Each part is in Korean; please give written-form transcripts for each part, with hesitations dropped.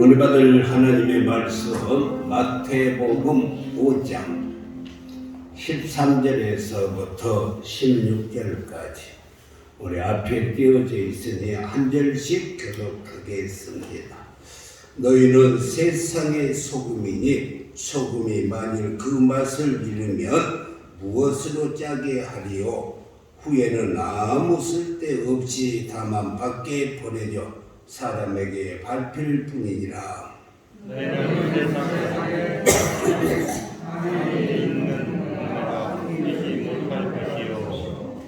오늘 받을 하나님의 말씀 마태복음 5장 13절에서부터 16절까지 우리 앞에 띄어져 있으니 한 절씩 교독하겠습니다. 너희는 세상의 소금이니 소금이 만일 그 맛을 잃으면 무엇으로 짜게 하리요? 후에는 아무 쓸데없이 다만 밖에 보내려 사람에게 밟힐 뿐이니라. 너희는 세상에 안에 있는 문화가 숨기지 못할 것이요.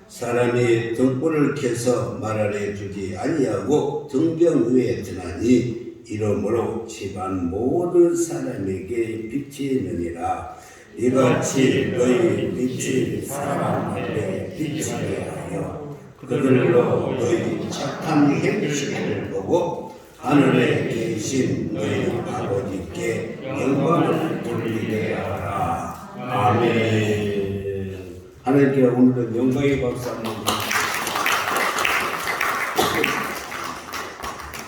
사람이 등불을 켜서 말 아래 두지 아니하고 등병 위에 드나니 이러므로 집안 모든 사람에게 빛이 느니라. 이같이 너희 빛이 사람 앞에 비치게 하여 그들로 너희 착한 행실을 보고 하늘에 계신 너희 아버지께 영광을 돌리게 하라. 아멘. 하나님께 오늘은 영광의 박수 한번.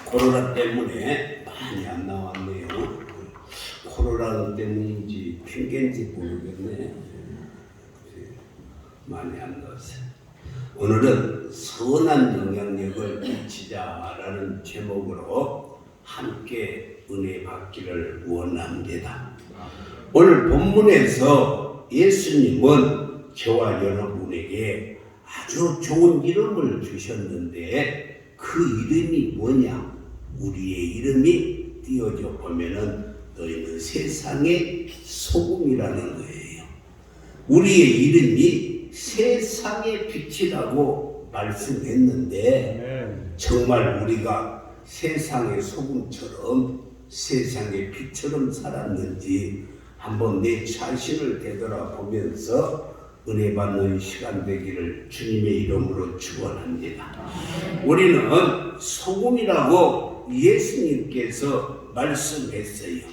코로나 때문에 많이 안 나왔네요. 코로나 때문인지 핑계인지 모르겠네. 많이 안 나왔어요. 오늘은 선한 영향력을 미치자라는 제목으로 함께 은혜 받기를 원합니다. 오늘 본문에서 예수님은 저와 여러분에게 아주 좋은 이름을 주셨는데 그 이름이 뭐냐? 우리의 이름이 띄어져 보면은 너희는 세상의 소금이라는 거예요. 우리의 이름이 세상의 빛이라고 말씀했는데 정말 우리가 세상의 소금처럼 세상의 빛처럼 살았는지 한번 내 자신을 되돌아보면서 은혜 받는 시간 되기를 주님의 이름으로 축원합니다. 우리는 소금이라고 예수님께서 말씀했어요.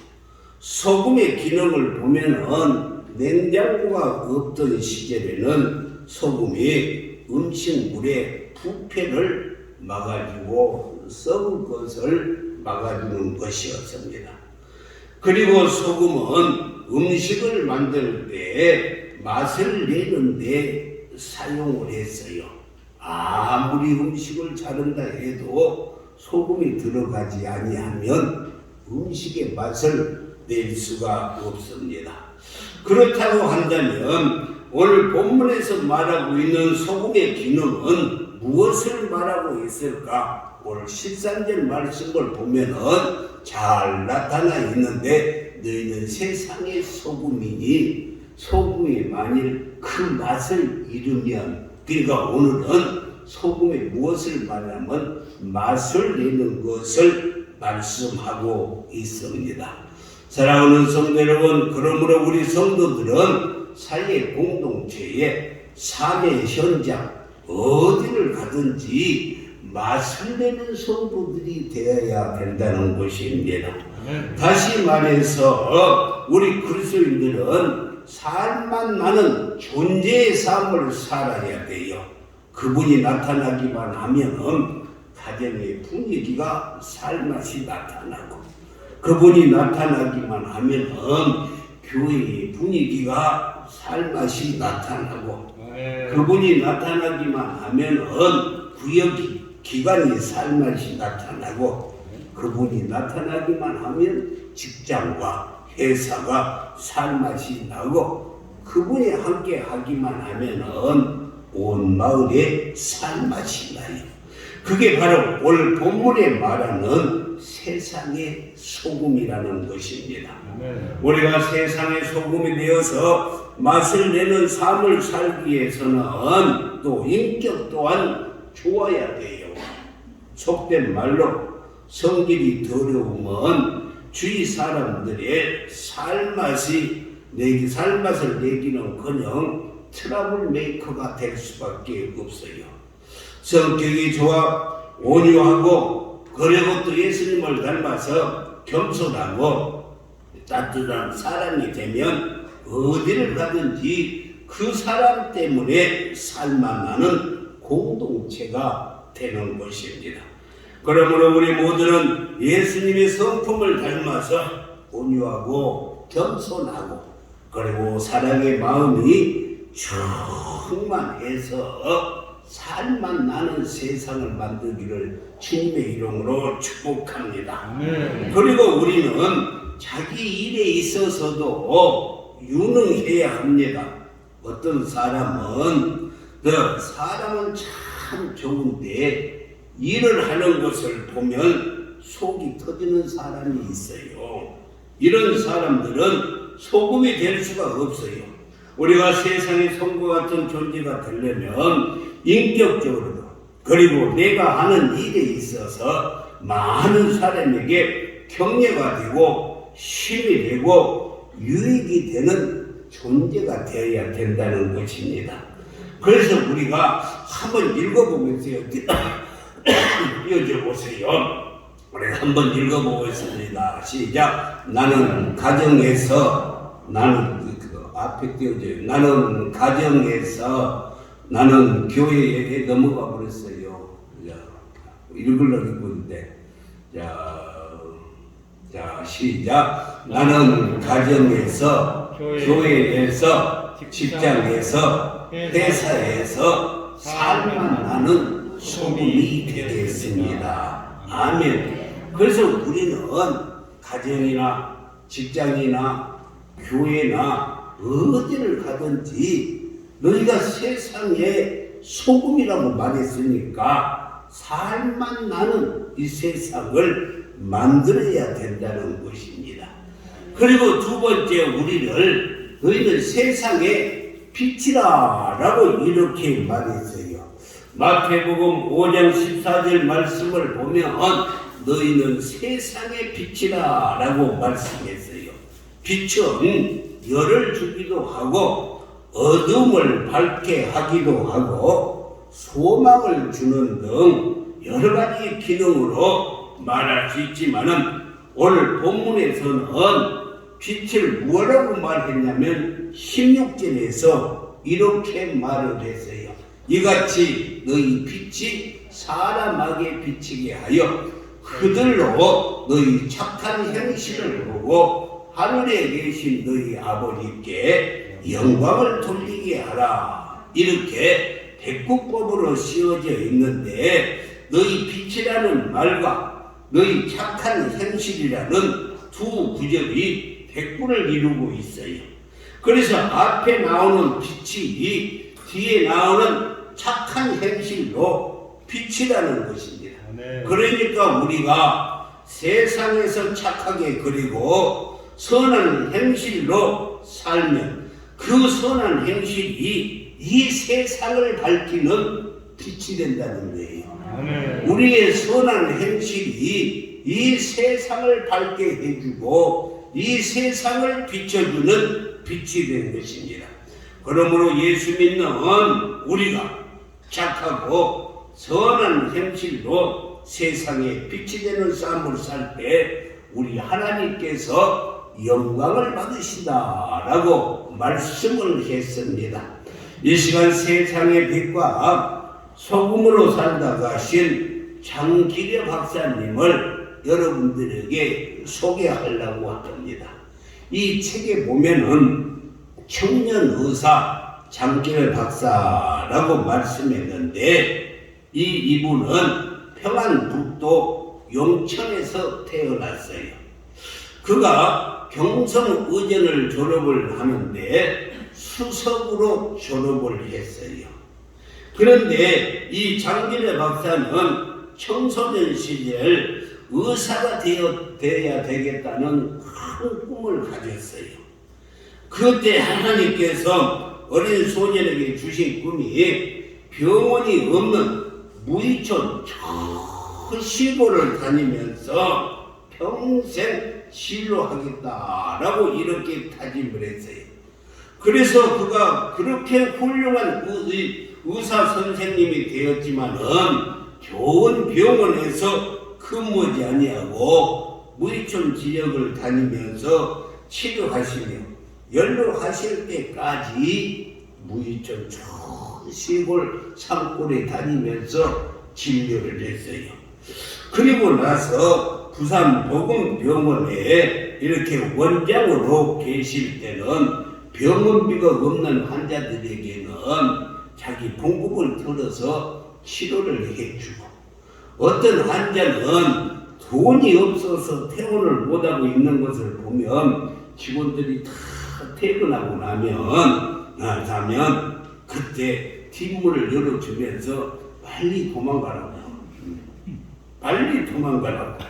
소금의 기능을 보면은 냉장고가 없던 시절에는 소금이 음식물의 부패를 막아주고 썩은 것을 막아주는 것이었습니다. 그리고 소금은 음식을 만들 때 맛을 내는데 사용을 했어요. 아무리 음식을 자른다 해도 소금이 들어가지 아니하면 음식의 맛을 낼 수가 없습니다. 그렇다고 한다면 오늘 본문에서 말하고 있는 소금의 기능은 무엇을 말하고 있을까? 오늘 13절 말씀을 보면은 잘 나타나 있는데 너희는 세상의 소금이니 소금이 만일 그 맛을 잃으면 그러니까 오늘은 소금이 무엇을 말하면 맛을 내는 것을 말씀하고 있습니다. 사랑하는 성도 여러분, 그러므로 우리 성도들은 사회 공동체의 삶의 현장 어디를 가든지 맛을 내는 성도들이 되어야 된다는 것입니다. 다시 말해서 우리 그리스도인들은 살만 나는 존재의 삶을 살아야 돼요. 그분이 나타나기만 하면은 가정의 분위기가 살맛이 나타나고 그분이 나타나기만 하면은 교회의 분위기가 살맛이 나타나고 그분이 나타나기만 하면은 구역이 기관이 살맛이 나타나고 그분이 나타나기만 하면 직장과 회사가 살맛이 나고 그분이 함께 하기만 하면은 온 마을에 살맛이 나요. 그게 바로 오늘 본문에 말하는 세상의 소금이라는 것입니다. 우리가 세상의 소금이 되어서 맛을 내는 삶을 살기 위해서는 또 인격 또한 좋아야 돼요. 속된 말로 성질이 더러우면 주위 사람들의 살맛을 내기는커녕 트러블 메이커가 될 수밖에 없어요. 성격이 좋아 온유하고 그리고 또 예수님을 닮아서 겸손하고 따뜻한 사람이 되면 어디를 가든지 그 사람 때문에 살만나는 공동체가 되는 것입니다. 그러므로 우리 모두는 예수님의 성품을 닮아서 온유하고 겸손하고 그리고 사랑의 마음이 충만해서 살만 나는 세상을 만들기를 주님의 이름으로 축복합니다. 그리고 우리는 자기 일에 있어서도 유능해야 합니다. 어떤 사람은 참 좋은데 일을 하는 것을 보면 속이 터지는 사람이 있어요. 이런 사람들은 소금이 될 수가 없어요. 우리가 세상의 성과 같은 존재가 되려면 인격적으로도 그리고 내가 하는 일에 있어서 많은 사람에게 격려가 되고 힘이 되고 유익이 되는 존재가 되어야 된다는 것입니다. 그래서 우리가 한번 읽어보겠어요. 띄워줘 보세요. 우리 한번 읽어보겠습니다. 시작. 나는 가정에서 앞에 띄워줘요. 나는 가정에서 나는 교회에 넘어가 버렸어요. 읽으려고 했는데 자 시작. 나는 가정에서 교회에서 직장에서 회사에서 살만 나는 소금이 되겠습니다. 아멘. 그래서 우리는 가정이나 직장이나 교회나 어디를 가든지 너희가 세상의 소금이라고 말했으니까 살만 나는 이 세상을 만들어야 된다는 것입니다. 그리고 두 번째 너희는 세상의 빛이라 라고 이렇게 말했어요. 마태복음 5장 14절 말씀을 보면 너희는 세상의 빛이라 라고 말씀했어요. 빛은 열을 주기도 하고 어둠을 밝게 하기도 하고 소망을 주는 등 여러 가지 기능으로 말할 수 있지만은 오늘 본문에서는 빛을 뭐라고 말했냐면 16절에서 이렇게 말을 했어요. 이같이 너희 빛이 사람에게 비치게 하여 그들로 너희 착한 행실을 보고 하늘에 계신 너희 아버지께 영광을 돌리게 하라. 이렇게 백구법으로 씌워져 있는데 너희 빛이라는 말과 너희 착한 행실이라는 두 구절이 백구를 이루고 있어요. 그래서 앞에 나오는 빛이 뒤에 나오는 착한 행실로 빛이라는 것입니다. 그러니까 우리가 세상에서 착하게 그리고 선한 행실로 살면 그 선한 행실이 이 세상을 밝히는 빛이 된다는 거예요. 우리의 선한 행실이 이 세상을 밝게 해주고 이 세상을 비춰주는 빛이 된 것입니다. 그러므로 예수 믿는 우리가 착하고 선한 행실로 세상에 빛이 되는 삶을 살 때 우리 하나님께서 영광을 받으신다라고 말씀을 했습니다. 이 시간 세상의 빛과 소금으로 살다 가신 장기려 박사님을 여러분들에게 소개하려고 합니다. 이 책에 보면은 청년 의사 장기려 박사라고 말씀했는데 이분은 평안북도 용천에서 태어났어요. 그가 경성의전을 졸업을 하는데 수석으로 졸업을 했어요. 그런데 이 장기려 박사는 청소년 시절 의사가 되어야 되겠다는 큰 꿈을 가졌어요. 그때 하나님께서 어린 소년에게 주신 꿈이 병원이 없는 무의촌 저 시골을 다니면서 평생 진료하겠다라고 이렇게 다짐을 했어요. 그래서 그가 그렇게 훌륭한 의사 선생님이 되었지만은 좋은 병원에서 근무하지 아니하고 무의촌 지역을 다니면서 치료하시며 연로하실 때까지 무의촌 저 시골 산골에 다니면서 진료를 했어요. 그리고 나서 부산 보건병원에 이렇게 원장으로 계실 때는 병원비가 없는 환자들에게는 자기 봉급을 털어서 치료를 해주고, 어떤 환자는 돈이 없어서 퇴원을 못하고 있는 것을 보면 직원들이 다 퇴근하고 나면 그때 뒷문을 열어주면서 빨리 도망가라고. 빨리 도망가라고.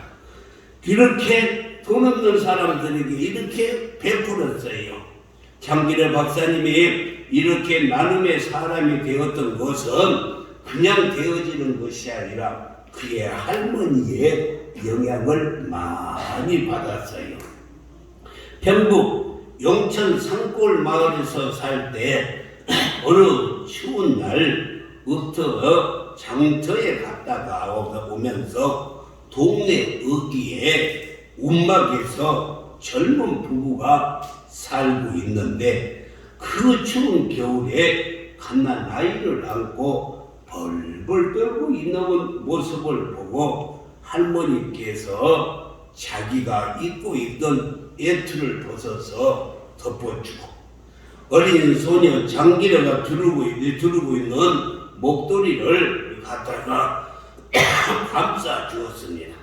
이렇게 돈 없는 사람들에게 이렇게 베풀었어요. 장기래 박사님이 이렇게 나눔의 사람이 되었던 것은 그냥 되어지는 것이 아니라 그의 할머니의 영향을 많이 받았어요. 경북 용천 산골 마을에서 살 때 어느 추운 날부터 장터에 갔다가 오면서 동네 어귀에 움막에서 젊은 부부가 살고 있는데, 그 추운 겨울에 갓난 아이를 안고 벌벌 떨고 있는 모습을 보고 할머니께서 자기가 입고 있던 애투를 벗어서 덮어주고, 어린 소녀 장기래가 두르고 있는 목도리를 갖다가 감싸 주었습니다.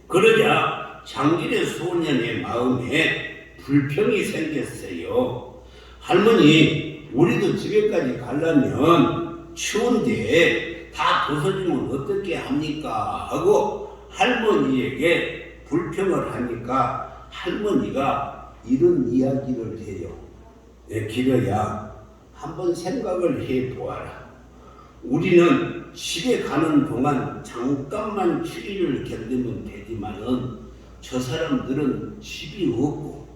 그러자 장기래 소년의 마음에 불평이 생겼어요. 할머니, 우리도 집에까지 가려면 추운데 다 벗어주면 어떻게 합니까? 하고 할머니에게 불평을 하니까 할머니가 이런 이야기를 해요. 기려야 한번 생각을 해보아라. 우리는 집에 가는 동안 잠깐만 추위를 견디면 되지만은 저 사람들은 집이 없고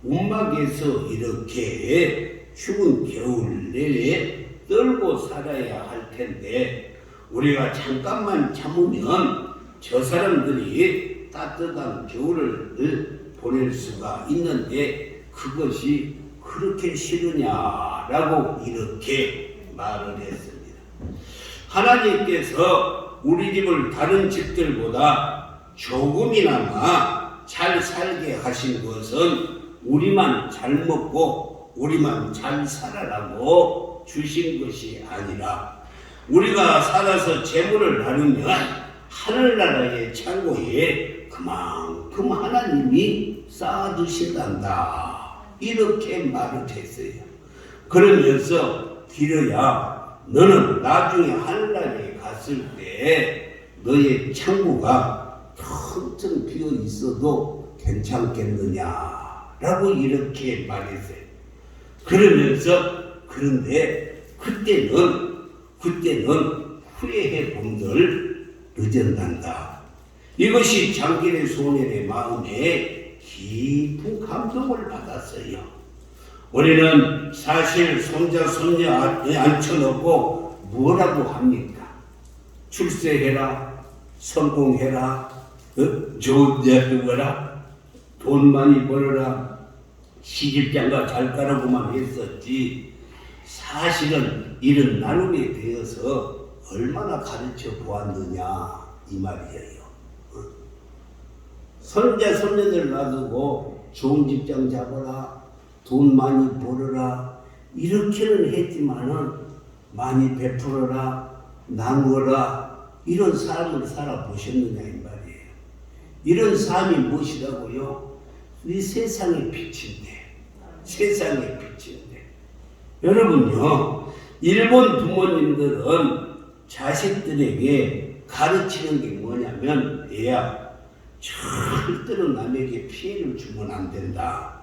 움막에서 이렇게 추운 겨울 내에 떨고 살아야 할 텐데, 우리가 잠깐만 참으면 저 사람들이 따뜻한 겨울을 보낼 수가 있는데 그것이 그렇게 싫으냐라고 이렇게 말을 했습니다. 하나님께서 우리 집을 다른 집들보다 조금이나마 잘 살게 하신 것은 우리만 잘 먹고 우리만 잘 살아라고 주신 것이 아니라, 우리가 살아서 재물을 나누면 하늘나라의 창고에 그만큼 하나님이 쌓아두신단다, 이렇게 말을 했어요. 그러면서 기려야 너는 나중에 하늘나라에 갔을 때 너의 창고가 텅텅 비어 있어도 괜찮겠느냐라고 이렇게 말했어요. 그러면서 그런데 그때는 후회해 본들 늦었단다. 이것이 장기래 소년의 마음에 깊은 감동을 받았어요. 우리는 사실 손자 손녀 앉혀놓고 뭐라고 합니까? 출세해라, 성공해라, 좋은 대학 가라, 돈 많이 벌어라, 시집장가 잘 가라고만 했었지, 사실은 이런 나눔에 대해서 얼마나 가르쳐 보았느냐 이 말이에요. 손자 손녀들 놔두고 좋은 직장 잡아라, 돈 많이 벌어라, 이렇게는 했지만은 많이 베풀어라, 나누어라, 이런 삶을 살아보셨느냐 이 말이에요. 이런 삶이 무엇이라고요? 이 세상의 빛인데, 세상의 빛인데. 여러분요, 일본 부모님들은 자식들에게 가르치는 게 뭐냐면, 애야, 절대로 남에게 피해를 주면 안 된다.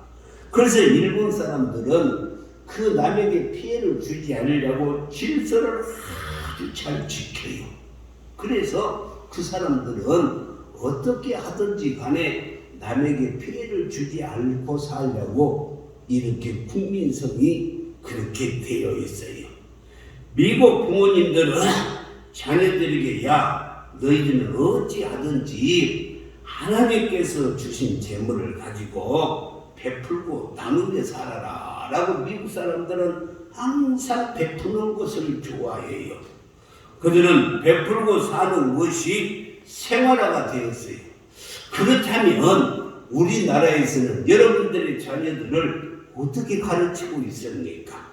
그래서 일본 사람들은 그 남에게 피해를 주지 않으려고 질서를 아주 잘 지켜요. 그래서 그 사람들은 어떻게 하든지 간에 남에게 피해를 주지 않고 살려고 이렇게 국민성이 그렇게 되어 있어요. 미국 부모님들은 자녀들에게 야, 너희들은 어찌하든지 하나님께서 주신 재물을 가지고 베풀고 나누며 살아라 라고 미국 사람들은 항상 베푸는 것을 좋아해요. 그들은 베풀고 사는 것이 생활화가 되었어요. 그렇다면 우리나라에서는 여러분들의 자녀들을 어떻게 가르치고 있습니까?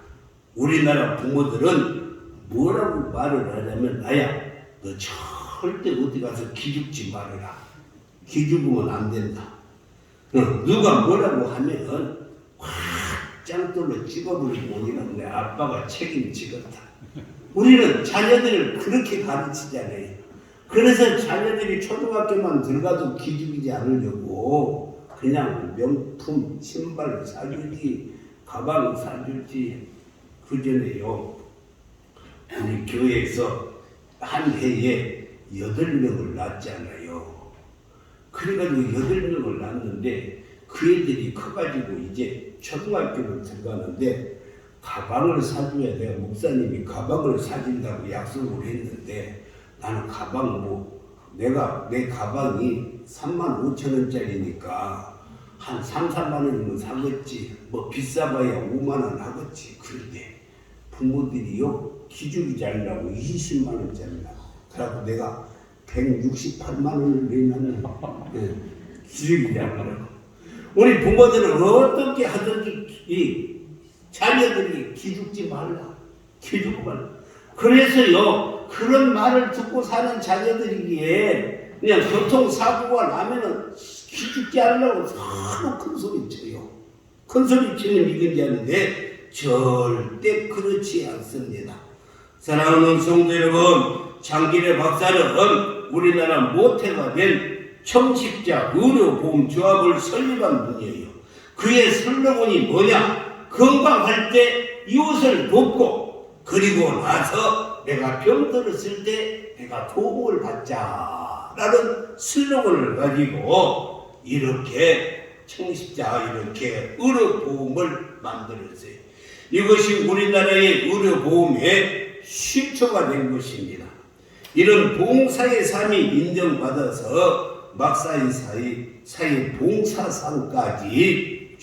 우리나라 부모들은 뭐라고 말을 하냐면, 나야 너 절대 어디 가서 기죽지 말아라. 기죽으면 안 된다. 누가 뭐라고 하면 확 짱돌로 찍어버리고 이런 내 아빠가 책임지겠다. 우리는 자녀들을 그렇게 가르치잖아요. 그래서 자녀들이 초등학교만 들어가도 기죽이지 않으려고 그냥 명품 신발 사주지, 가방 사주지. 그 전에요, 우리 교회에서 한 해에 8명을 낳았잖아요. 그래가지고 8명을 낳았는데 그 애들이 커가지고 이제 초등학교를 들어가는데 가방을 사줘야 돼요. 목사님이 가방을 사준다고 약속을 했는데 나는 가방 내 가방이 35,000원짜리니까 한 3, 4만 원이면 사겠지. 비싸봐야 5만 원 하겠지. 그런데 부모들이요, 기죽이지 않으라고 20만 원짜리 나고. 그래갖고 내가 168만 원을 내면 기죽이지 않으라고. 우리 부모들은 어떻게 하든지 이 자녀들이 기죽지 말라. 기죽지 말라. 그래서요, 그런 말을 듣고 사는 자녀들이기에 그냥 교통사고가 나면은 기죽지 않으려고 서로 큰 소리 쳐요. 큰 소리 치면 이건지 아는데 절대 그렇지 않습니다. 사랑하는 성도 여러분, 장길의 박사는 우리나라 모태가 된 청식자 의료보험조합을 설립한 분이에요. 그의 슬로건이 뭐냐? 건강할 때 이웃을 돕고, 그리고 나서 내가 병들었을 때 내가 도움을 받자라는 슬로건을 가지고 이렇게 청식자 이렇게 의료보험을 만들었어요. 이것이 우리나라의 의료보험의 시초가 된 것입니다. 이런 봉사의 삶이 인정받아서 막사이 봉사상까지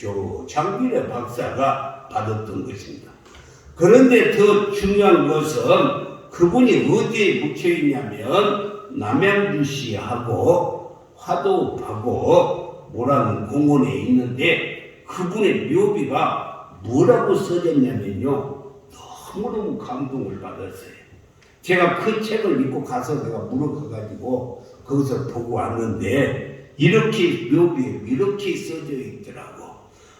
장길의 박사가 받았던 것입니다. 그런데 더 중요한 것은 그분이 어디에 묵혀있냐면 남양주시하고 화도하고 뭐라는 공원에 있는데 그분의 묘비가 뭐라고 써졌냐면요, 너무너무 감동을 받았어요. 제가 그 책을 읽고 가서 내가 물어가가지고 거기서 보고 왔는데 이렇게 묘비에 이렇게 써져 있더라고.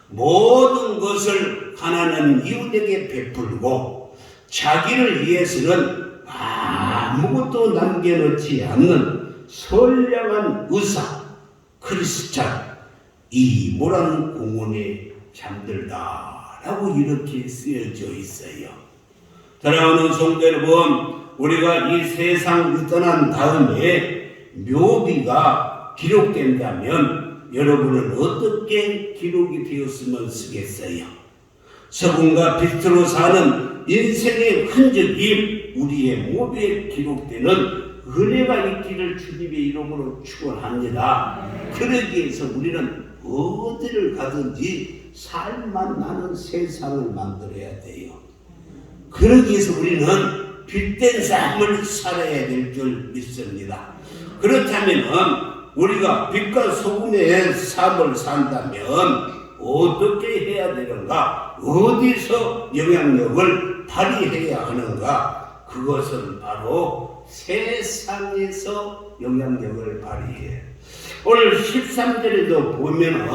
모든 것을 가난한 이웃에게 베풀고 자기를 위해서는 아무것도 남겨놓지 않는 선량한 의사 크리스찬 이모라는 공원에 잠들다라고 이렇게 쓰여져 있어요. 사랑하는 성도 여러분, 우리가 이 세상을 떠난 다음에 묘비가 기록된다면 여러분은 어떻게 기록이 되었으면 쓰겠어요? 서금과 빛으로 사는 인생의 흔적이 우리의 묘비에 기록되는 은혜가 있기를 주님의 이름으로 축원합니다. 그러기 위해서 우리는 어디를 가든지 살만 나는 세상을 만들어야 돼요. 그러기 위해서 우리는 빛된 삶을 살아야 될 줄 믿습니다. 그렇다면 우리가 빛과 소금의 삶을 산다면 어떻게 해야 되는가? 어디서 영향력을 발휘해야 하는가? 그것은 바로 세상에서 영향력을 발휘해. 오늘 13절에도 보면은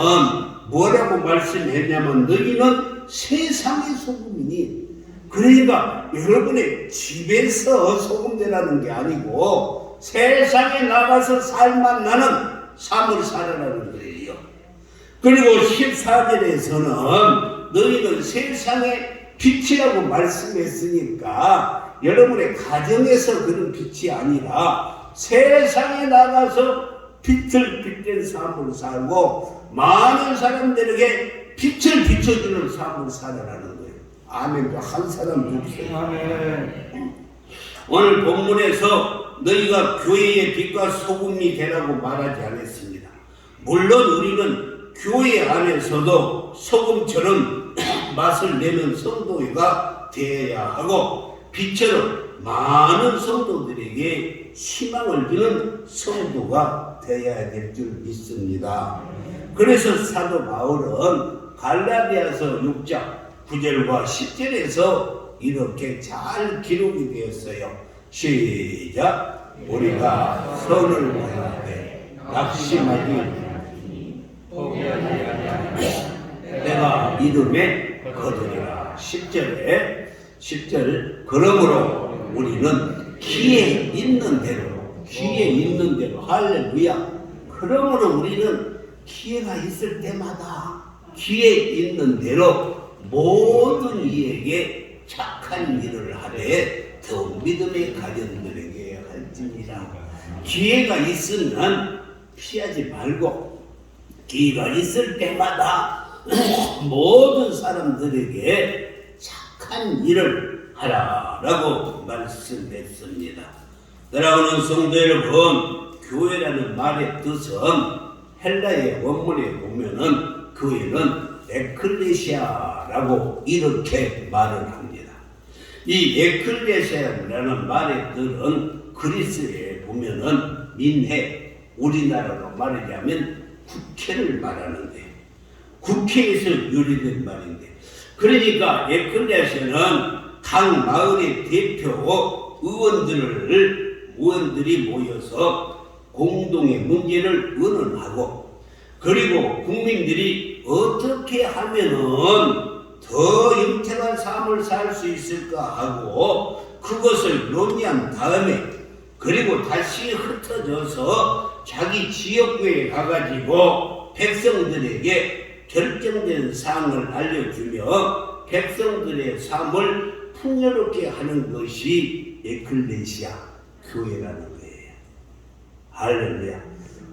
뭐라고 말씀했냐면 너희는 세상의 소금이니, 그러니까 여러분의 집에서 소금 되라는 게 아니고 세상에 나가서 살만 나는 삶을 살아라는 거예요. 그리고 14절에서는 너희는 세상의 빛이라고 말씀했으니까 여러분의 가정에서 그런 빛이 아니라 세상에 나가서 빛된 삶을 살고 많은 사람들에게 빛을 비춰주는 삶을 살아라는 거예요. 아멘. 한 사람도 없어요. 아멘. 오늘 본문에서 너희가 교회의 빛과 소금이 되라고 말하지 않았습니다. 물론 우리는 교회 안에서도 소금처럼 맛을 내는 성도가 되어야 하고 빛처럼 많은 성도들에게 희망을 주는 성도가 되어야 될 줄 믿습니다. 그래서 사도 바울은 갈라디아서 6장 9절과 10절에서 이렇게 잘 기록이 되었어요. 시작. 우리가 선을 행하되 낙심하지 포기하지 아니하며 내가 이름에 거두리라. 10절 그러므로 우리는 기에 있는 대로 할렐루야. 그러므로 우리는 기회가 있을 때마다 기에 있는 대로 모든 이에게 착한 일을 하되 더욱 믿음의 가정들에게 할지니라. 기회가 있으면 피하지 말고 기회가 있을 때마다 모든 사람들에게 착한 일을 하라라고 말씀했습니다. 사랑하는 성도 여러분, 교회라는 말의 뜻은 헬라의 원문에 보면은 교회는 에클레시아라고 이렇게 말을 합니다. 이 에클레시아라는 말의 뜻은 그리스에 보면은 민회, 우리나라로 말하자면 국회를 말하는데 국회에서 유래된 말인데, 그러니까 에클레시아는 각 마을의 대표 의원들이 모여서 공동의 문제를 의논하고, 그리고 국민들이 어떻게 하면은 더 영택한 삶을 살 수 있을까 하고 그것을 논의한 다음에, 그리고 다시 흩어져서 자기 지역구에 가가지고 백성들에게 결정된 사항을 알려주며 백성들의 삶을 풍요롭게 하는 것이 에클레시아 교회라는 거예요. 할렐루야.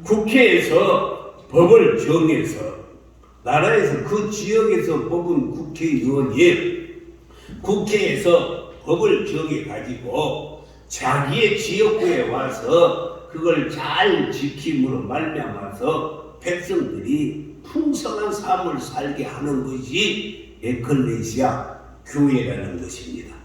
국회에서 법을 정해서, 나라에서 그 지역에서 뽑은 국회의원이 국회에서 법을 정해 가지고 자기의 지역구에 와서 그걸 잘 지킴으로 말미암아서 백성들이 풍성한 삶을 살게 하는 것이 에클레시아 교회라는 것입니다.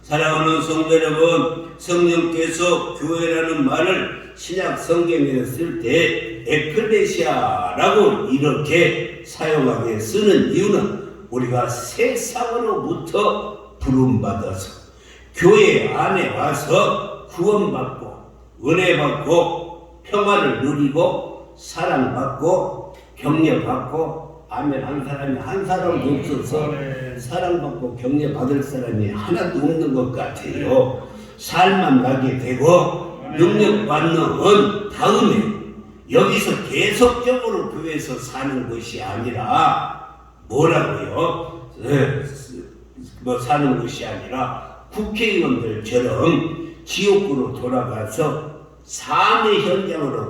사랑하는 성도 여러분, 성령께서 교회라는 말을 신약 성경에 쓸 때 에클레시아라고 이렇게 사용하게 쓰는 이유는 우리가 세상으로부터 부름받아서 교회 안에 와서 구원받고 은혜받고 평화를 누리고 사랑받고 격려받고, 아멘. 한 사람도 없어서 사랑받고 격려받을 사람이 하나도 없는 것 같아요. 살만 나게 되고 능력받는 다음에 여기서 계속적으로 교회에서 사는 것이 아니라 뭐라고요? 사는 것이 아니라 국회의원들처럼 지역구로 돌아가서 삶의 현장으로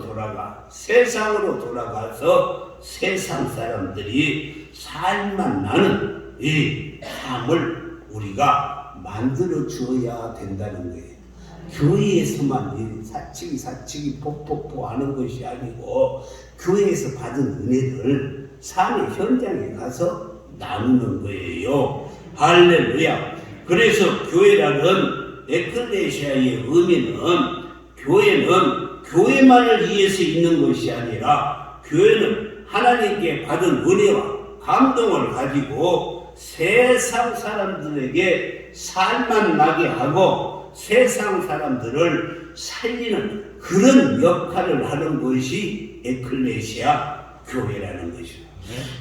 세상으로 돌아가서 세상 사람들이 살만 나는 이 삶을 우리가 만들어 주어야 된다는 거예요. 교회에서만 사치기 폭폭포 하는 것이 아니고 교회에서 받은 은혜를 삶의 현장에 가서 나누는 거예요. 할렐루야. 그래서 교회라는 에클레시아의 의미는, 교회는 교회만을 위해서 있는 것이 아니라 교회는 하나님께 받은 은혜와 감동을 가지고 세상 사람들에게 살만 나게 하고 세상 사람들을 살리는 그런 역할을 하는 것이 에클레시아 교회라는 것입니다.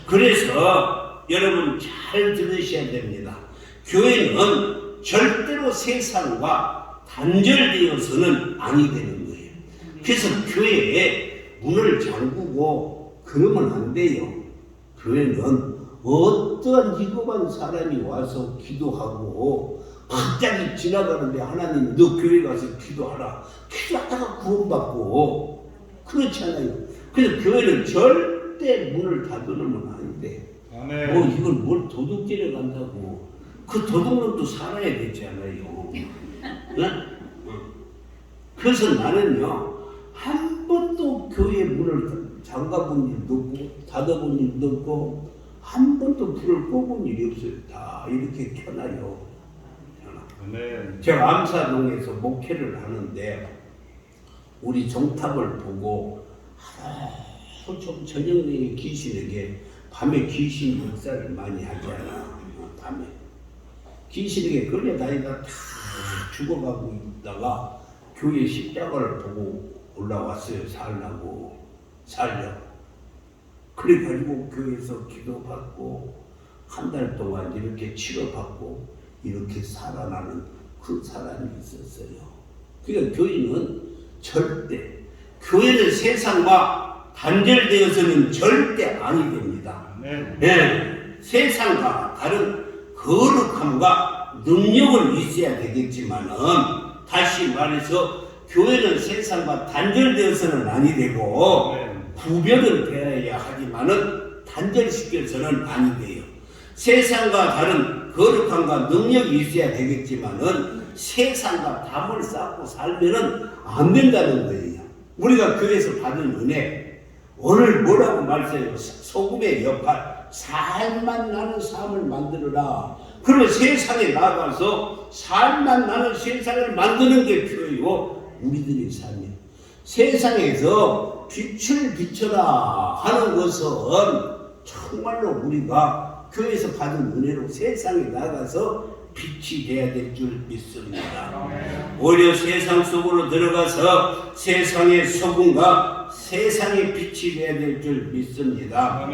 그래서 여러분 잘 들으셔야 됩니다. 교회는 절대로 세상과 단절되어서는 아니 되는 거예요. 그래서 교회에 문을 잠그고 그러면 안 돼요. 교회는 어떠한 이급한 사람이 와서 기도하고 갑자기 지나가는데 하나님 너 교회 가서 기도하라. 기도하다가 구원받고 그렇잖아요. 그래서 교회는 절대 문을 닫아놓으면 안 돼. 아멘. 뭐 이걸 뭘 도둑질해 간다고. 그 도둑놈도 살아야 되잖아요. 응? 그래서 나는요 한 번도 교회 문을 잠가본 일도 없고 닫아본 일도 없고 한 번도 불을 꺼본 일이 없어요. 다 이렇게 켜놔요. 아멘. 제가 암사동에서 목회를 하는데 우리 종탑을 보고 하루 좀 저녁 내에 귀신에게 밤에 귀신 역사를 많이 하잖아. 밤에 귀신에게 끌려다니다 다 죽어가고 있다가 교회 십자가를 보고 올라왔어요. 살려고. 그래가지고 교회에서 기도받고 한 달 동안 이렇게 치료받고 이렇게 살아나는 그 사람이 있었어요. 그러니까 교회는 세상과 단절되어서는 절대 아니 됩니다. 네. 세상과 다른 거룩함과 능력은 있어야 되겠지만은, 다시 말해서 교회는 세상과 단절되어서는 아니 되고 구별은 되어야 하지만은 단절시켜서는 아니 돼요. 세상과 다른 거룩함과 능력이 있어야 되겠지만은 세상과 담을 쌓고 살면은 안 된다는 거예요. 우리가 교회에서 받은 은혜, 오늘 뭐라고 말씀해요? 소금의 역할, 살만 나는 삶을 만들어라. 그러면 세상에 나가서 살만 나는 세상을 만드는 게 교회요. 우리들의 삶이에요. 세상에서 빛을 비춰라 하는 것은 정말로 우리가 교회에서 받은 은혜로 세상에 나가서 빛이 돼야 될 줄 믿습니다. 오히려 세상 속으로 들어가서 세상의 소금과 세상의 빛이 돼야 될 줄 믿습니다.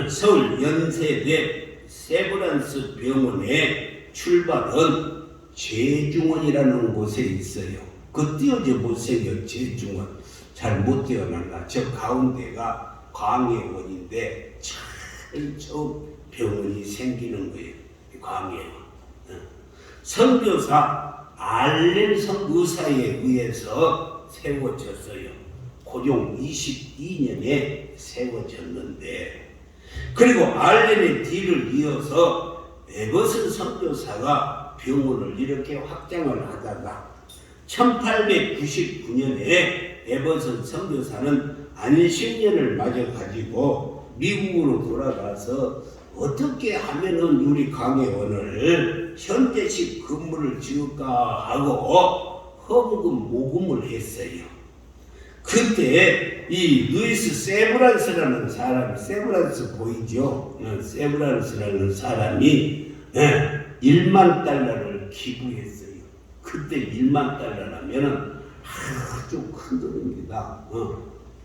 서울 연세대 세브란스 병원의 출발은 제중원이라는 곳에 있어요. 그 띄어져 못생겨 제중원. 잘 못 띄어난다. 저 가운데가 광해원인데 참 처음 병원이 생기는 거예요. 광해원. 선교사 알렌성 의사에 의해서 세워졌어요. 고종 22년에 세워졌는데, 그리고 알렌의 뒤를 이어서 에버슨 선교사가 병원을 이렇게 확장을 하다가 1899년에 에버슨 선교사는 안식년을 맞아가지고 미국으로 돌아가서 어떻게 하면은 우리 광해원을 현대식 건물을 지을까 하고 헌금 모금을 했어요. 그때 이 루이스 세브란스라는 사람이, 세브란스 보이죠? 세브란스라는 사람이 1만 달러를 기부했어요. 그때 1만 달러라면은 아주 큰 돈입니다.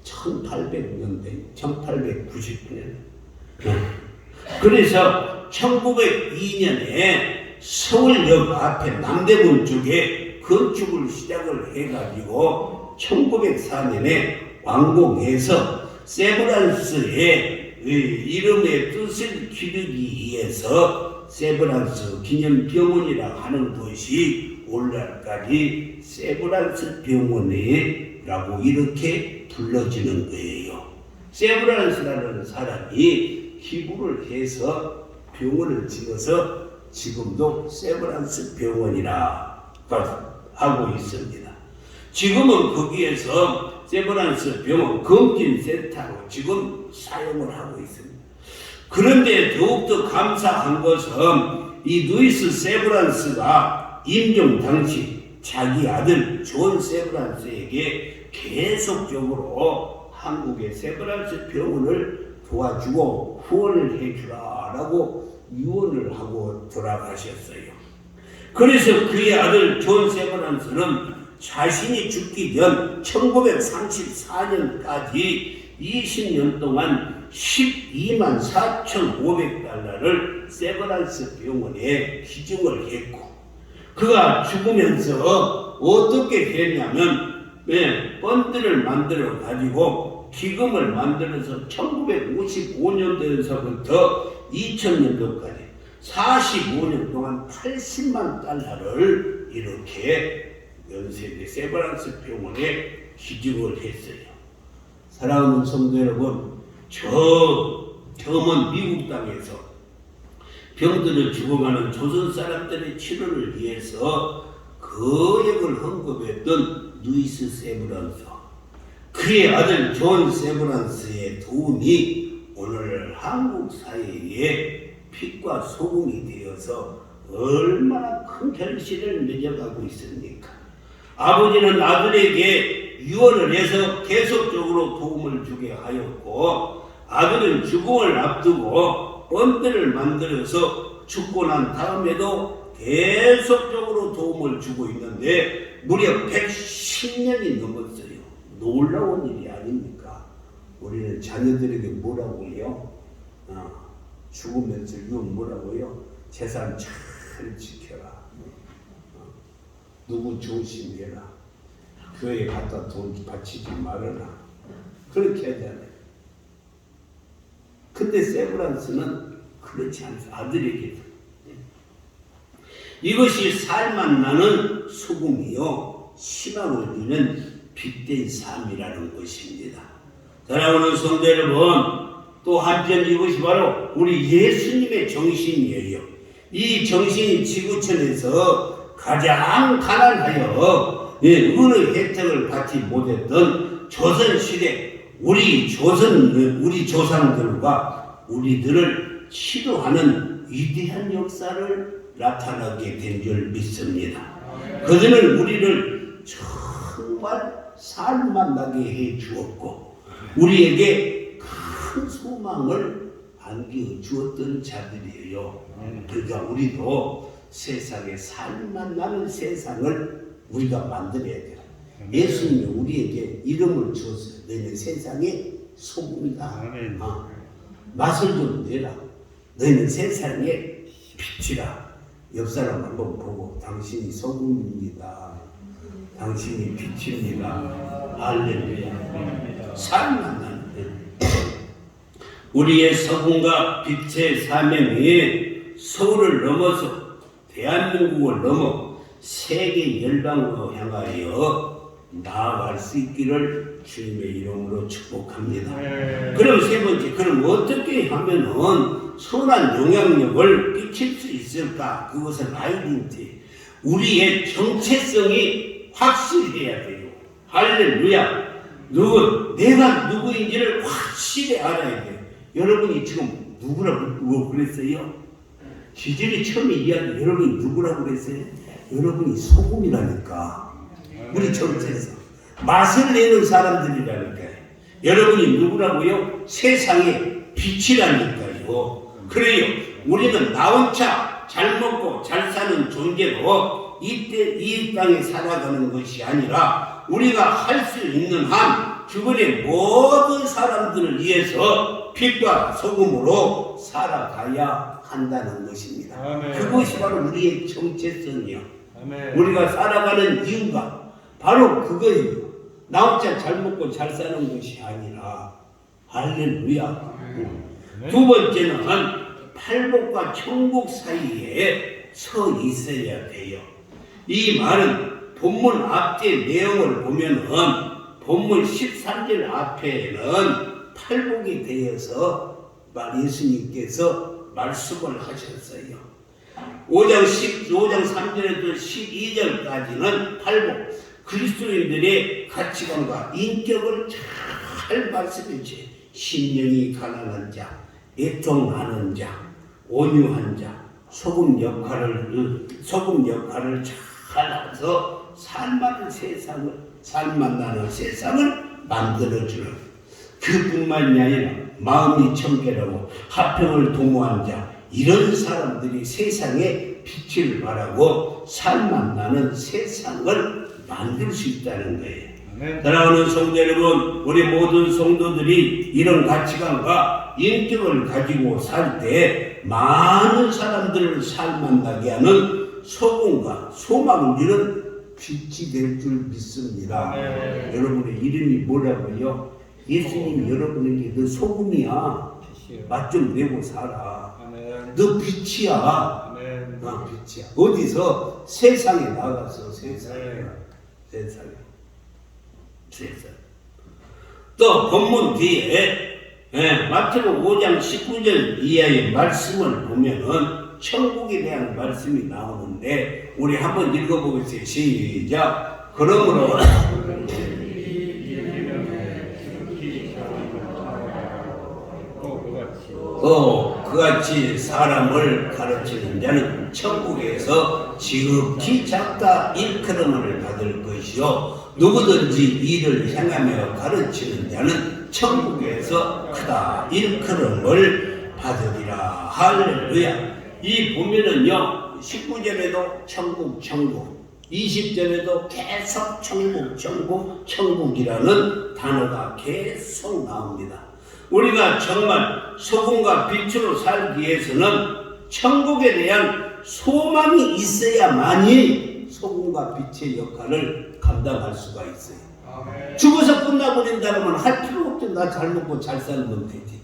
1800년대, 1899년. 그래서 1902년에 서울역 앞에 남대문 쪽에 건축을 시작을 해가지고 1904년에 완공해서 세브란스의 이름의 뜻을 기르기 위해서 세브란스 기념병원이라고 하는 것이 오늘날까지 세브란스 병원이라고 이렇게 불러지는 거예요. 세브란스라는 사람이 기부를 해서 병원을 지어서 지금도 세브란스 병원이라 하고 있습니다. 지금은 거기에서 세브란스 병원 검진센터로 지금 사용을 하고 있습니다. 그런데 더욱더 감사한 것은 이 루이스 세브란스가 임종 당시 자기 아들 존 세브란스에게 계속적으로 한국의 세브란스 병원을 도와주고 후원을 해주라라고 유언을 하고 돌아가셨어요. 그래서 그의 아들 존 세브란스는 자신이 죽기 전 1934년까지 20년 동안 12만 4,500달러를 세브란스 병원에 기증을 했고, 그가 죽으면서 어떻게 했냐면 펀드를 만들어 가지고 기금을 만들어서 1955년도에서부터 2000년도까지 45년 동안 80만 달러를 이렇게 연세대 세브란스 병원에 기증을 했어요. 사랑하는 성도 여러분, 저 먼 미국 땅에서 병들어 죽어가는 조선 사람들의 치료를 위해서 거액을 헌금했던 루이스 세브란스, 그의 아들 존 세브란스의 도움이 오늘 한국 사회에 빛과 소금이 되어서 얼마나 큰 결실을 맺어가고 있습니까? 아버지는 아들에게 유언을 해서 계속적으로 도움을 주게 하였고 아들은 죽음을 앞두고 뻔대를 만들어서 죽고 난 다음에도 계속적으로 도움을 주고 있는데 무려 110년이 넘었어요. 놀라운 일이 아닙니까? 우리는 자녀들에게 뭐라고 해요? 죽으면서 이건 뭐라고요? 재산 잘 지켜라. 누구 조심해라. 교회 갖다 돈 바치지 말아라. 그렇게 하잖아요. 근데 세브란스는 그렇지 않습니다. 아들에게도. 이것이 살만 나는 소금이요 희망을 주는 빛된 삶이라는 것입니다. 사랑하는 성도 여러분, 또 한편 이것이 바로 우리 예수님의 정신이에요. 이 정신이 지구촌에서 가장 가난하여 어느 혜택을 받지 못했던 조선시대 우리 조상들과 우리들을 치료하는 위대한 역사를 나타나게 된 줄 믿습니다. 그들은 우리를 정말 살만 나게 해 주었고 우리에게 큰 소망을 안겨 주었던 자들이에요. 그러니까 우리도 세상에 살만 나는 세상을 우리가 만들어야 돼요. 예수님이 우리에게 이름을 주었어요. 너희는 세상의 소금이다. 맛을 좀 내라. 너희는 세상의 빛이라. 옆 사람 한번 보고 당신이 소금입니다. 당신이 빛입니다. 할렐루야. 살만 나는데 우리의 소금과 빛의 사명이 서울을 넘어서 대한민국을 넘어 세계 열방으로 향하여 나아갈 수 있기를 주님의 이름으로 축복합니다. 그럼 세 번째, 그럼 어떻게 하면은 선한 영향력을 끼칠 수 있을까? 그것은 아이덴티, 우리의 정체성이 확실해야 돼요. 할렐루야. 내가 누구인지를 확실히 알아야 돼요. 여러분이 지금 누구라고 그랬어요? 지질이 처음에 이야기, 여러분이 누구라고 그랬어요? 여러분이 소금이라니까. 우리 정체성. 맛을 내는 사람들이라니까요. 여러분이 누구라고요? 세상의 빛이라니까요. 그래요. 우리는 나 혼자 잘 먹고 잘 사는 존재로 이 땅에 살아가는 것이 아니라 우리가 할 수 있는 한 주변의 모든 사람들을 위해서 빛과 소금으로 살아가야 한다는 것입니다. 아멘. 그것이 바로 우리의 정체성이요. 아멘. 우리가 살아가는 이유가 바로 그거예요. 나 혼자 잘 먹고 잘 사는 것이 아니라. 할렐루야. 두 번째는 팔복과 천국 사이에 서 있어야 돼요. 이 말은 본문 앞뒤 내용을 보면은 본문 13절 앞에는 팔복에 대해서 예수님께서 말씀을 하셨어요. 5장 3절에서 12절까지는 팔복, 그리스도인들의 가치관과 인격을 잘 말씀해 주세요. 심령이 가난한 자, 애통하는 자, 온유한 자, 소금 역할을 잘해서 살만 나는 세상을 만들어주는, 그뿐만이 아니라 마음이 청결하고 화평을 동호한 자, 이런 사람들이 세상에 빛을 발하고 살만 나는 세상을 만들 수 있다는 거예요. 사랑하는 성도 여러분, 우리 모든 성도들이 이런 가치관과 인격을 가지고 살 때 많은 사람들을 살만 나게 하는 소금과 소망을 이룬 빛이 될 줄 믿습니다. 여러분의 이름이 뭐라고요? 예수님이 여러분에게 너 소금이야. 맛 좀 내고 살아. 너 빛이야. 너 빛이야. 어디서? 세상에 나가서 세상에. 또 본문 뒤에 마태복음 5장 19절 이하의 말씀을 보면은 천국에 대한 말씀이 나오는데 우리 한번 읽어보겠습니다. 시작. 그러므로 그같이 사람을 가르치는 자는 천국에서 지극히 작다 일컬음을 받을 받을 것이요 누구든지 이를 행하며 가르치는 자는 천국에서 크다 일컬음을 받으리라. 할렐루야. 이 보면은요 19절에도 천국 20절에도 계속 천국이라는 단어가 계속 나옵니다. 우리가 정말 소금과 빛으로 살기 위해서는 천국에 대한 소망이 있어야만이 소금과 빛의 역할을 감당할 수가 있어요. 죽어서 끝나버린다면 할 필요 없죠. 나 잘 먹고 잘 살면 되지.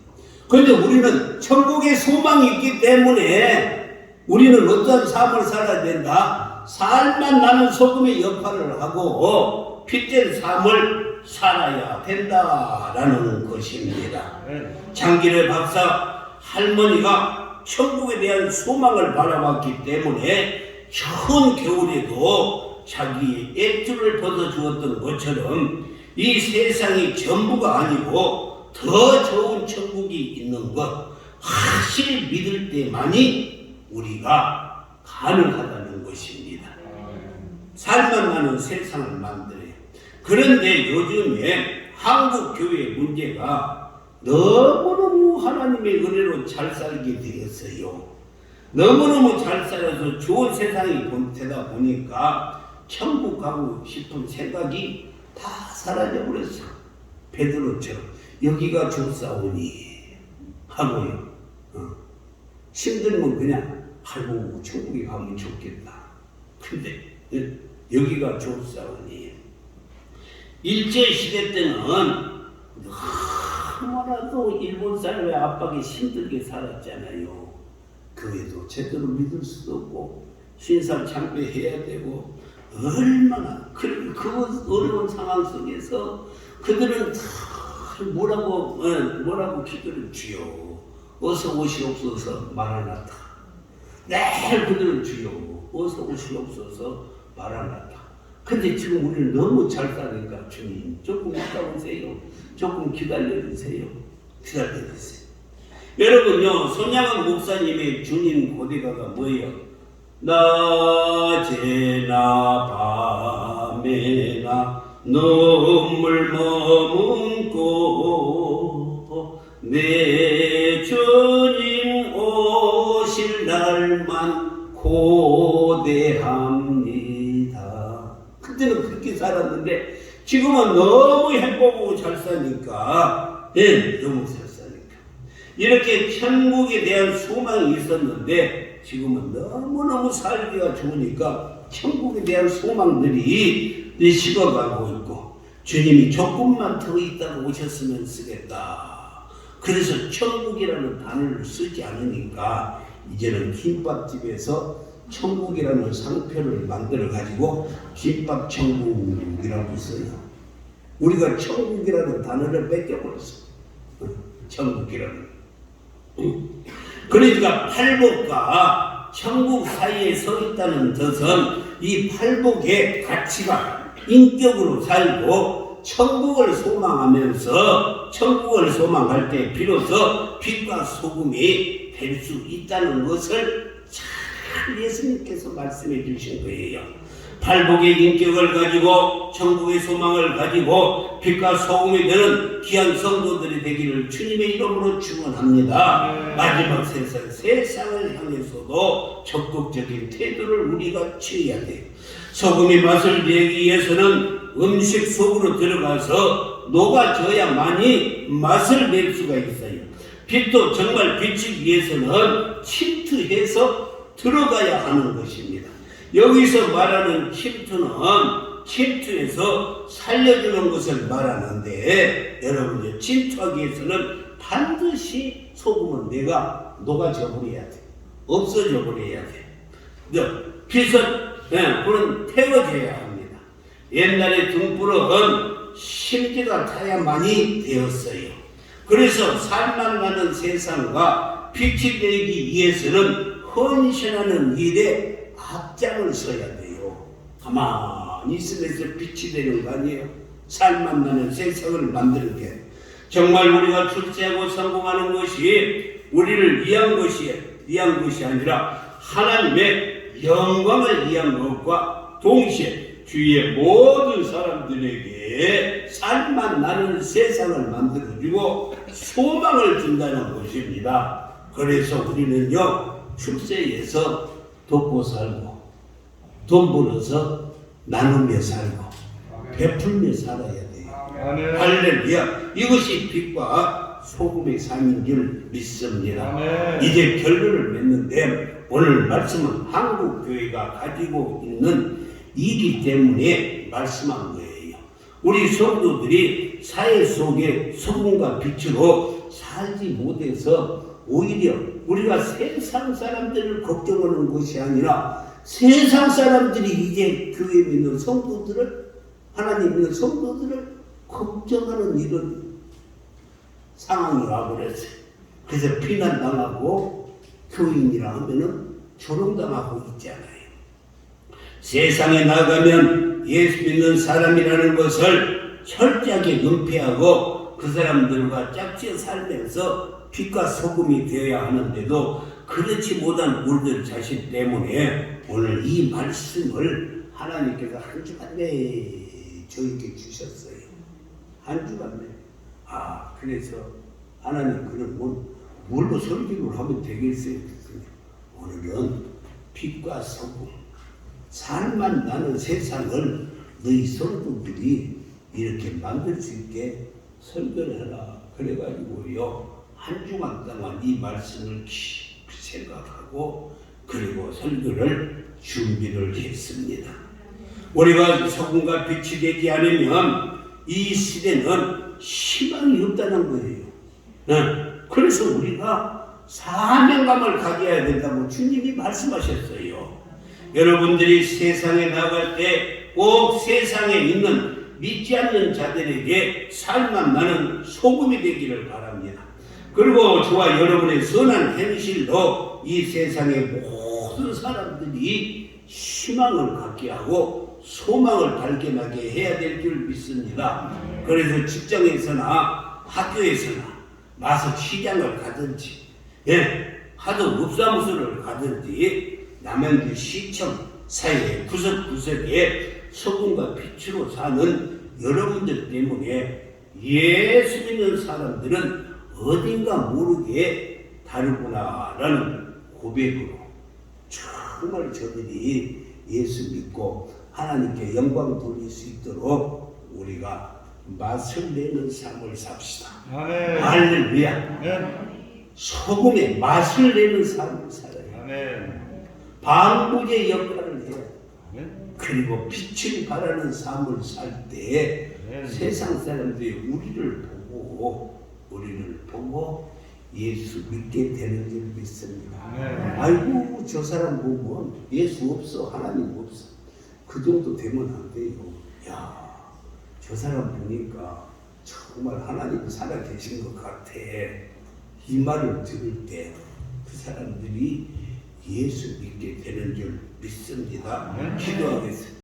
그런데 우리는 천국에 소망이 있기 때문에 우리는 어떤 삶을 살아야 된다? 살만 나는 소금의 역할을 하고 빛된 삶을 살아야 된다라는 것입니다. 장기래 박사 할머니가 천국에 대한 소망을 바라봤기 때문에 추운 겨울에도 자기 액주를 벗어주었던 것처럼 이 세상이 전부가 아니고 더 좋은 천국이 있는 것 확실히 믿을 때만이 우리가 가능하다는 것입니다. 살만 나는 세상을 만들어요. 그런데 요즘에 한국 교회 문제가 너무너무 하나님의 은혜로 잘 살게 되었어요. 너무너무 잘 살아서 좋은 세상이 되다 보니까 천국 가고 싶은 생각이 다 사라져버렸어. 베드로처럼 여기가 좋사오니 하고요. 힘들면 그냥 아이고 천국에 가면 좋겠다. 근데 여기가 좋사오니 일제시대 때는 너무나도 일본 사람의 압박에 힘들게 살았잖아요. 교회도 제대로 믿을 수도 없고 신상 창배해야 되고 얼마나 그 어려운 상황 속에서 그들은 다 뭐라고 기도를 주요. 어서 오시옵소서 마라나타. 늘 그들은 주요. 어서 오시옵소서 마라나타. 근데 지금 우리는 너무 잘 사니까 주님 조금 있다 오세요. 조금 기다려주세요. 기다려주세요. 여러분요 손양원 목사님의 주님 고대가가 뭐예요? 낮에나 밤에나 눈물 머문고 내 주님 오실 날만 고대합니다. 그때는 그렇게 살았는데 지금은 너무 행복하고 잘 사니까 너무 잘 사니까 이렇게 천국에 대한 소망이 있었는데 지금은 너무너무 살기가 좋으니까 천국에 대한 소망들이 식어가고 있고 주님이 조금만 더 있다가 오셨으면 쓰겠다. 그래서 천국이라는 단어를 쓰지 않으니까 이제는 김밥집에서 천국이라는 상표를 만들어 가지고 김밥 천국이라고 써요. 우리가 천국이라는 단어를 뺏겨버렸어. 천국이라는. 그러니까 팔복과 천국 사이에 서 있다는 뜻은 이 팔복의 가치가 인격으로 살고 천국을 소망하면서 천국을 소망할 때 비로소 빛과 소금이 될 수 있다는 것을 잘 예수님께서 말씀해 주신 거예요. 팔복의 인격을 가지고 천국의 소망을 가지고 빛과 소금이 되는 귀한 성도들이 되기를 주님의 이름으로 축원합니다. 마지막 세상을 향해서도 적극적인 태도를 우리가 취해야 돼요. 소금이 맛을 내기 위해서는 음식 속으로 들어가서 녹아져야만이 맛을 낼 수가 있어요. 빛도 정말 비치기 위해서는 침투해서 들어가야 하는 것입니다. 여기서 말하는 침투에서 살려주는 것을 말하는데 여러분 침투하기 위해서는 반드시 소금은 내가 녹아져 버려야 돼. 없어져 버려야 돼. 빛은 불은 태워져야 합니다. 옛날에 등불은 심지가 타야만이 되었어요. 그래서 살만 나는 세상과 빛이 되기 위해서는 헌신하는 일에 앞장을 서야 돼요. 가만히 있으면서 빛이 되는 거 아니에요? 살만 나는 세상을 만드는 게 정말 우리가 출세하고 성공하는 것이 우리를 위한 것이 아니라 하나님의 영광을 위한 것과 동시에 주위의 모든 사람들에게 살만 나는 세상을 만들어주고 소망을 준다는 것입니다. 그래서 우리는요, 출세해서 돕고 살고 돈 벌어서 나누며 살고 베풀며 살아야 돼요. 할렐루야. 이것이 빛과 소금의 삶인 줄 믿습니다. 이제 결론을 맺는데, 오늘 말씀은 한국 교회가 가지고 있는 이기 때문에 말씀한 거예요. 우리 성도들이 사회 속에 소금과 빛으로 살지 못해서 오히려 우리가 세상 사람들을 걱정하는 것이 아니라 세상 사람들이 이제 교회 믿는 성도들을, 하나님 믿는 성도들을 걱정하는 이런 상황이 와버렸어요. 그래서 비난당하고 교인이라 하면은 조롱당하고 있잖아요. 세상에 나가면 예수 믿는 사람이라는 것을 철저하게 은폐하고 그 사람들과 짝지어 살면서 빛과 소금이 되어야 하는데도 그렇지 못한 우리들 자신 때문에 오늘 이 말씀을 하나님께서 한 주간 내에 저에게 주셨어요. 한 주간 내에. 그래서 하나님, 그럼 뭘로 설교를 하면 되겠어요? 오늘은 빛과 소금, 살만 나는 세상을 너희 성도들이 이렇게 만들 수 있게 설교를 해라. 그래가지고요, 한 주간 동안 이 말씀을 깊이 생각하고 그리고 설교를 준비를 했습니다. 우리가 소금과 빛이 되지 않으면 이 시대는 희망이 없다는 거예요. 그래서 우리가 사명감을 가져야 된다고 주님이 말씀하셨어요. 여러분들이 세상에 나갈 때 꼭 세상에 있는 믿지 않는 자들에게 살만 나는 소금이 되기를 바랍니다. 그리고 저와 여러분의 선한 현실로 이 세상의 모든 사람들이 희망을 갖게 하고 소망을 발견하게 해야 될 줄 믿습니다. 그래서 직장에서나 학교에서나 마서 시장을 가든지, 하도 읍사무소를 가든지 남양주 시청 사회 구석구석에 소금과 빛으로 사는 여러분들 때문에 예수 믿는 사람들은 어딘가 모르게 다르구나라는 고백으로 정말 저들이 예수 믿고 하나님께 영광 돌릴 수 있도록 우리가 맛을 내는 삶을 삽시다. 할렐루야. 소금의 맛을 내는 삶을 살아요. 방부제 역할을 해요. 그리고 빛을 발하는 삶을 살 때 세상 사람들이 우리를 보고 예수 믿게 되는 줄 믿습니다. 아이고, 저 사람 보면 예수 없어, 하나님 없어. 그 정도 되면 안 돼요. 저 사람 보니까 정말 하나님 살아계신 것 같아. 이 말을 들을 때 그 사람들이 예수 믿게 되는 줄 믿습니다. 기도하겠습니다.